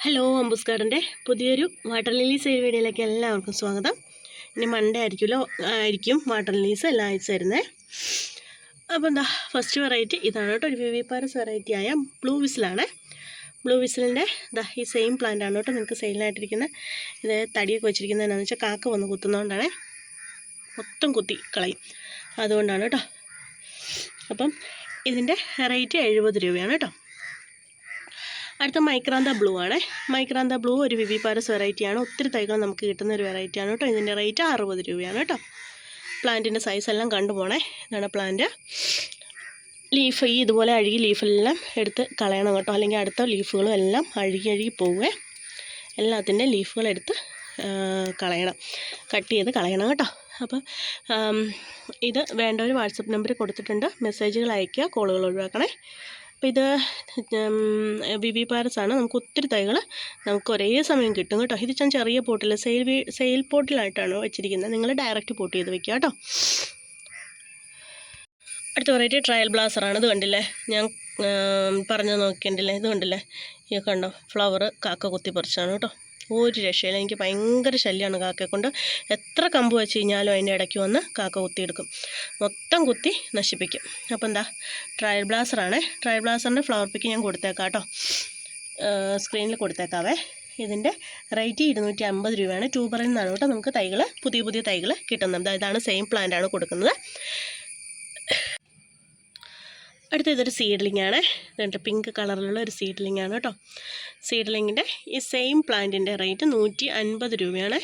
Hello അംബൂസ് ഗാർഡൻ്റെ പുതിയൊരു water lily sale വീഡിയോയിലേക്ക് എല്ലാവർക്കും സ്വാഗതം. ഇനി മൺഡേ ആയിരിക്കും വാട്ടർ ലില്ലീസ് എല്ലാ ആഴ്ച വരുന്നത്. അപ്പോൾ എന്താ ഫസ്റ്റ് വെറൈറ്റി ഇതാണ് കേട്ടോ, ഒരു വിവിപാരസ് വെറൈറ്റി ആയ ബ്ലൂ വിസിലാണ്. ബ്ലൂ വിസിലിൻ്റെ ഈ സെയിം പ്ലാന്റ് ആണ് കേട്ടോ നിങ്ങൾക്ക് സെയിലിനായിട്ടിരിക്കുന്നത്. ഇത് തടിയൊക്കെ വെച്ചിരിക്കുന്നത് എന്താണെന്ന് വെച്ചാൽ കാക്ക വന്ന് കുത്തുന്നതുകൊണ്ടാണ്, മൊത്തം കുത്തി കളയും, അതുകൊണ്ടാണ് കേട്ടോ. അപ്പം ഇതിൻ്റെ റേറ്റ് 70 രൂപയാണ് കേട്ടോ. അടുത്ത മൈക്രാന്ത ബ്ലൂ ആണ്. മൈക്രാന്ത ബ്ലൂ ഒരു വിവിപാരസ് വെറൈറ്റിയാണ്. ഒത്തിരി തൈകൾ നമുക്ക് കിട്ടുന്ന ഒരു വെറൈറ്റിയാണ് കേട്ടോ. ഇതിൻ്റെ റേറ്റ് 60 രൂപയാണ് കേട്ടോ. പ്ലാന്റിൻ്റെ സൈസ് എല്ലാം കണ്ടുപോണേ. ഇതാണ് പ്ലാന്റ്. ലീഫ് ഇതുപോലെ അഴുകി ലീഫെല്ലാം എടുത്ത് കളയണം കേട്ടോ, അല്ലെങ്കിൽ അടുത്ത ലീഫുകളും എല്ലാം അഴുകി പോവുക. എല്ലാത്തിൻ്റെ ലീഫുകൾ എടുത്ത് കളയണം, കട്ട് ചെയ്ത് കളയണം കേട്ടോ. അപ്പം ഇത് വേണ്ടവർ വാട്സപ്പ് നമ്പർ കൊടുത്തിട്ടുണ്ട്, മെസ്സേജുകൾ അയയ്ക്കുക, കോളുകൾ ഒഴിവാക്കണേ. അപ്പോൾ ഇത് വിവിപാരസ് ആണ്. നമുക്ക് ഒത്തിരി തൈകൾ നമുക്ക് ഒരേ സമയം കിട്ടും കേട്ടോ. ഇത് ഞാൻ ചെറിയ പോട്ടിൽ സെയിൽ പോട്ടിലായിട്ടാണ് വെച്ചിരിക്കുന്നത്. നിങ്ങൾ ഡയറക്റ്റ് പോട്ട് ചെയ്ത് വെക്കുക കേട്ടോ. അടുത്ത വെറൈറ്റി ട്രയൽ ബ്ലാസറാണ്. ഇത് കണ്ടില്ലേ, ഞാൻ പറഞ്ഞു നോക്കിയിട്ടില്ലേ, ഇത് കണ്ടില്ലേ, ഈ കണ്ടോ ഫ്ലവർ കാക്ക കുത്തി പറിച്ചാണ് കേട്ടോ. ഒരു രക്ഷയില്ല, എനിക്ക് ഭയങ്കര ശല്യമാണ് കാക്കയെ കൊണ്ട്. എത്ര കമ്പ് വെച്ച് കഴിഞ്ഞാലും അതിൻ്റെ ഇടയ്ക്ക് വന്ന് കാക്ക കുത്തിയെടുക്കും, മൊത്തം കുത്തി നശിപ്പിക്കും. അപ്പോൾ എന്താ ട്രയൽ ബ്ലാസറാണ്. ട്രയൽ ബ്ലാസറിൻ്റെ ഫ്ലവർ പിക്ക് ഞാൻ കൊടുത്തേക്കാം കേട്ടോ, സ്ക്രീനിൽ കൊടുത്തേക്കാവേ. ഇതിൻ്റെ റേറ്റ് 250 രൂപയാണ്. ട്യൂബറിൽ നിന്നാണ് കേട്ടോ നമുക്ക് തൈകൾ, പുതിയ തൈകൾ കിട്ടുന്നത്. ഇതാണ് സെയിം പ്ലാന്റ് ആണ് കൊടുക്കുന്നത്. അടുത്ത ഇതൊരു സീഡ്ലിംഗ് ആണ്. ഇതുണ്ട്, പിങ്ക് കളറിലുള്ള ഒരു സീഡ്ലിംഗ് ആണ് കേട്ടോ. സീഡ്ലിങ്ങിൻ്റെ ഈ സെയിം പ്ലാന്റിൻ്റെ റേറ്റ് 150 രൂപയാണ്.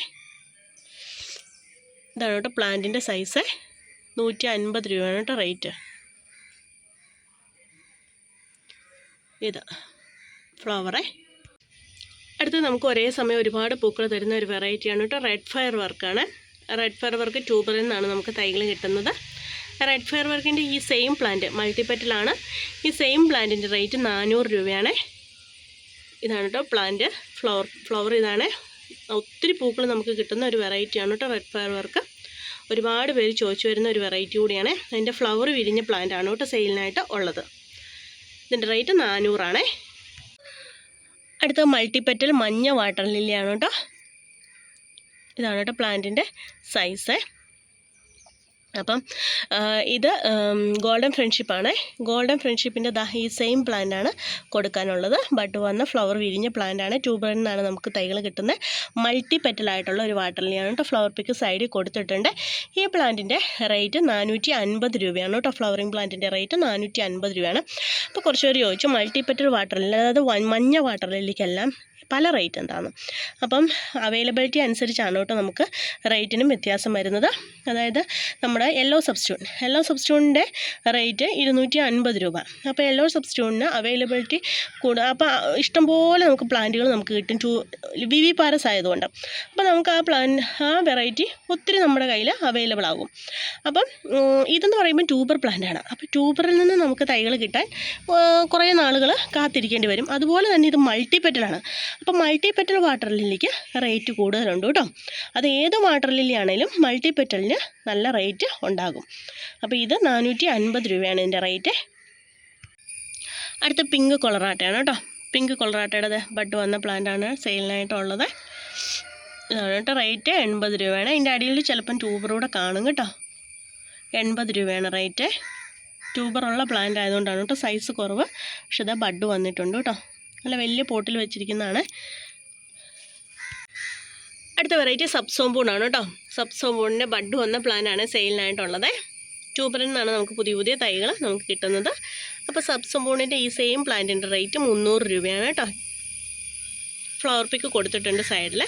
ഇതാണ് കേട്ടോ പ്ലാന്റിൻ്റെ സൈസ്, 150 രൂപയാണ് കേട്ടോ റേറ്റ്. ഇത് ഫ്ലവറേ. അടുത്ത് നമുക്ക് ഒരേ സമയം ഒരുപാട് പൂക്കൾ തരുന്ന ഒരു വെറൈറ്റിയാണ് കേട്ടോ, റെഡ് ഫയർ വർക്കാണ്. റെഡ് ഫയർ വർക്ക് ട്യൂബറിൽ നിന്നാണ് നമുക്ക് തൈകൾ കിട്ടുന്നത്. റെഡ് ഫയർ വർക്കിൻ്റെ ഈ സെയിം പ്ലാന്റ് മൾട്ടിപ്പറ്റലാണ്. ഈ സെയിം പ്ലാന്റിൻ്റെ റേറ്റ് 400 രൂപയാണ്. ഇതാണ് കേട്ടോ പ്ലാന്റ്, ഫ്ലവർ ഇതാണ്. ഒത്തിരി പൂക്കൾ നമുക്ക് കിട്ടുന്ന ഒരു വെറൈറ്റിയാണ് കേട്ടോ റെഡ് ഫയർ വർക്ക്. ഒരുപാട് പേര് ചോദിച്ചു വരുന്ന ഒരു വെറൈറ്റി കൂടിയാണ്. അതിൻ്റെ ഫ്ലവർ വിരിഞ്ഞ പ്ലാന്റ് ആണ് കേട്ടോ സെയിലിനായിട്ട് ഉള്ളത്. ഇതിൻ്റെ റേറ്റ് 400 ആണ്. അടുത്ത മൾട്ടിപ്പറ്റൽ മഞ്ഞ വാട്ടർ ലില്ലിയാണ് കേട്ടോ. ഇതാണ് കേട്ടോ പ്ലാന്റിൻ്റെ സൈസ്. അപ്പം ഇത് ഗോൾഡൻ ഫ്രണ്ട്ഷിപ്പാണ്. ഗോൾഡൻ ഫ്രണ്ട്ഷിപ്പിൻ്റെ ഈ സെയിം പ്ലാന്റാണ് കൊടുക്കാനുള്ളത്. ബഡ് വന്ന ഫ്ലവർ വിരിഞ്ഞ പ്ലാന്റാണ്. ട്യൂബറിൽ നിന്നാണ് നമുക്ക് തൈകൾ കിട്ടുന്നത്. മൾട്ടി പെറ്റലായിട്ടുള്ള ഒരു വാട്ടർ ലില്ലിയാണ് കേട്ടോ. ഫ്ലവർ പിക്ക് സൈഡിൽ കൊടുത്തിട്ടുണ്ട്. ഈ പ്ലാന്റിൻ്റെ റേറ്റ് 450 രൂപയാണ് കേട്ടോ. ഫ്ലവറിങ് പ്ലാന്റിൻ്റെ റേറ്റ് 450 രൂപയാണ്. അപ്പോൾ കുറച്ച് പേര് ചോദിച്ചു മൾട്ടി പെറ്റൽ വാട്ടർ ലില്ലി, അതായത് മഞ്ഞ വാട്ടർ ലില്ലിക്കെല്ലാം പല റേറ്റ് എന്താണ്. അപ്പം അവൈലബിലിറ്റി അനുസരിച്ചാണ് കേട്ടോ നമുക്ക് റേറ്റിനും വ്യത്യാസം വരുന്നത്. അതായത് നമ്മുടെ യെല്ലോ സബ്സ്റ്റിറ്റ്യൂട്ടിൻ്റെ റേറ്റ് 250 രൂപ. അപ്പോൾ യെല്ലോ സബ്സ്റ്റിറ്റ്യൂട്ടിന് അവൈലബിലിറ്റി കൂടുക. അപ്പോൾ ഇഷ്ടംപോലെ നമുക്ക് പ്ലാന്റുകൾ നമുക്ക് കിട്ടും, വിവിപാരസ് ആയതുകൊണ്ട്. അപ്പോൾ നമുക്ക് ആ വെറൈറ്റി ഒത്തിരി നമ്മുടെ കയ്യിൽ അവൈലബിൾ ആകും. അപ്പം ഇതെന്ന് പറയുമ്പോൾ ട്യൂബർ പ്ലാന്റാണ്. അപ്പോൾ ട്യൂബറിൽ നിന്ന് നമുക്ക് തൈകൾ കിട്ടാൻ കുറേ നാളുകൾ കാത്തിരിക്കേണ്ടി വരും. അതുപോലെ തന്നെ ഇത് മൾട്ടിപ്പെറ്റലാണ്. അപ്പോൾ മൾട്ടിപ്പെറ്റൽ വാട്ടർ ലില്ലിക്ക് റേറ്റ് കൂടുതലുണ്ട് കേട്ടോ. അത് ഏത് വാട്ടർ ലില്ലി ആണെങ്കിലും മൾട്ടിപ്പെറ്റലിന് നല്ല റേറ്റ് ഉണ്ടാകും. അപ്പോൾ ഇത് 450 രൂപയാണ് ഇതിൻ്റെ റേറ്റ്. അടുത്ത പിങ്ക് കൊളറാട്ടയാണ് കേട്ടോ. പിങ്ക് കൊളറാട്ടയുടെ ബഡ് വന്ന പ്ലാന്റാണ് സെയിലിനായിട്ടുള്ളത്. ഇതാണ് കേട്ടോ റേറ്റ് 80 രൂപയാണ്. അതിൻ്റെ അടിയിൽ ചിലപ്പം ട്യൂബറൂടെ കാണും കേട്ടോ. 80 രൂപയാണ് റേറ്റ്. ട്യൂബറുള്ള പ്ലാന്റ് ആയതുകൊണ്ടാണ് കേട്ടോ സൈസ് കുറവ്. പക്ഷെ ഇതാ ബഡ് വന്നിട്ടുണ്ട് കേട്ടോ, നല്ല വലിയ പോട്ടിൽ വെച്ചിരിക്കുന്നതാണ്. അടുത്ത വെറൈറ്റി സബ്സോംബൂണാണ് കേട്ടോ. സബ്സോംബൂണിൻ്റെ ബഡ് വന്ന പ്ലാന്റാണ് സെയിലിനായിട്ടുള്ളത്. ട്യൂബറിൽ നിന്നാണ് നമുക്ക് പുതിയ തൈകൾ നമുക്ക് കിട്ടുന്നത്. അപ്പോൾ സബ്സോംബൂണിൻ്റെ ഈ സെയിം പ്ലാന്റിൻ്റെ റേറ്റ് 300 രൂപയാണ് കേട്ടോ. ഫ്ലവർ പിക്ക് കൊടുത്തിട്ടുണ്ട് സൈഡിൽ.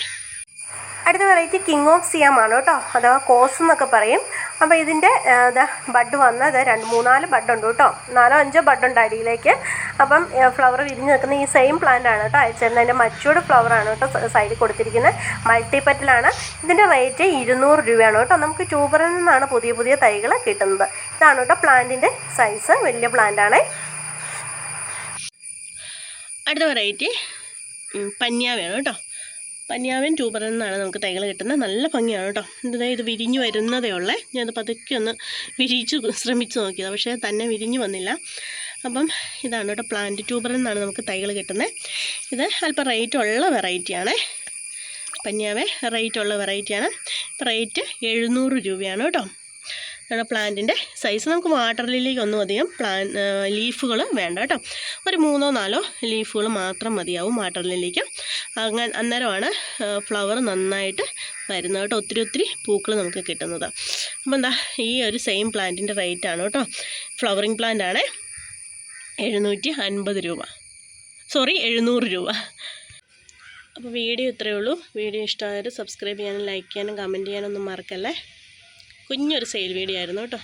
അടുത്ത വെറൈറ്റി കിങ് ഓഫ് സിയാം ആണ് കേട്ടോ, അഥവാ കോസ് എന്നൊക്കെ പറയും. അപ്പോൾ ഇതിൻ്റെ ബഡ് വന്ന് 2-3-4 ബഡുണ്ട് കേട്ടോ, 4-5 ബഡുണ്ട് അടിയിലേക്ക്. അപ്പം ഫ്ലവർ വിരിഞ്ഞ് നിൽക്കുന്ന ഈ സെയിം പ്ലാന്റ് ആണ് കേട്ടോ അയച്ചിരുന്നത്. അതിൻ്റെ മച്ചൂർഡ് ഫ്ലവറാണ് കേട്ടോ സൈഡിൽ കൊടുത്തിരിക്കുന്നത്. മൾട്ടിപ്പറ്റലാണ്. ഇതിൻ്റെ റേറ്റ് 200 രൂപയാണ് കേട്ടോ. നമുക്ക് ട്യൂബറിൽ നിന്നാണ് പുതിയ തൈകൾ കിട്ടുന്നത്. ഇതാണ് കേട്ടോ പ്ലാന്റിൻ്റെ സൈസ്, വലിയ പ്ലാന്റാണ്. അടുത്ത വെറൈറ്റി പന്യാവയാണ് കേട്ടോ. പന്യാവൻ ട്യൂബറിൽ നിന്നാണ് നമുക്ക് തൈകൾ കിട്ടുന്നത്. നല്ല ഭംഗിയാണ് കേട്ടോ. ഇത് വിരിഞ്ഞ് വരുന്നതേ ഉള്ളേ. ഞാനത് പതുക്കെ ഒന്ന് വിരിച്ച് ശ്രമിച്ച് നോക്കിയതാണ്, പക്ഷേ തന്നെ വിരിഞ്ഞ് വന്നില്ല. അപ്പം ഇതാണ് കേട്ടോ പ്ലാന്റ് ട്യൂബറിൽ നിന്നാണ് നമുക്ക് തൈകൾ കിട്ടുന്നത്. ഇത് അല്പം റേറ്റുള്ള വെറൈറ്റിയാണ്, പന്യാവേ റേറ്റുള്ള വെറൈറ്റിയാണ്. റേറ്റ് 700 രൂപയാണ് കേട്ടോ. നമ്മുടെ പ്ലാന്റിൻ്റെ സൈസ്. നമുക്ക് വാട്ടർ ലില്ലിക്കൊന്നും അധികം ലീഫുകൾ വേണ്ട കേട്ടോ. ഒരു 3-4 ലീഫുകൾ മാത്രം മതിയാവും വാട്ടർ ലില്ലിക്ക്. അന്നേരമാണ് ഫ്ലവർ നന്നായിട്ട് വരുന്നത് കേട്ടോ, ഒത്തിരി പൂക്കൾ നമുക്ക് കിട്ടുന്നത്. അപ്പോൾ എന്താ ഈ ഒരു സെയിം പ്ലാന്റിൻ്റെ റേറ്റാണ് കേട്ടോ. ഫ്ലവറിങ് പ്ലാന്റ് ആണ് 750 രൂപ, 700 രൂപ. അപ്പോൾ വീഡിയോ ഇത്രയേ ഉള്ളൂ. വീഡിയോ ഇഷ്ടമായാലും സബ്സ്ക്രൈബ് ചെയ്യാനും ലൈക്ക് ചെയ്യാനും കമൻറ്റ് ചെയ്യാനൊന്നും മറക്കല്ലേ. കുഞ്ഞൊരു സെയിൽ വീഡിയോ ആയിരുന്നു കേട്ടോ.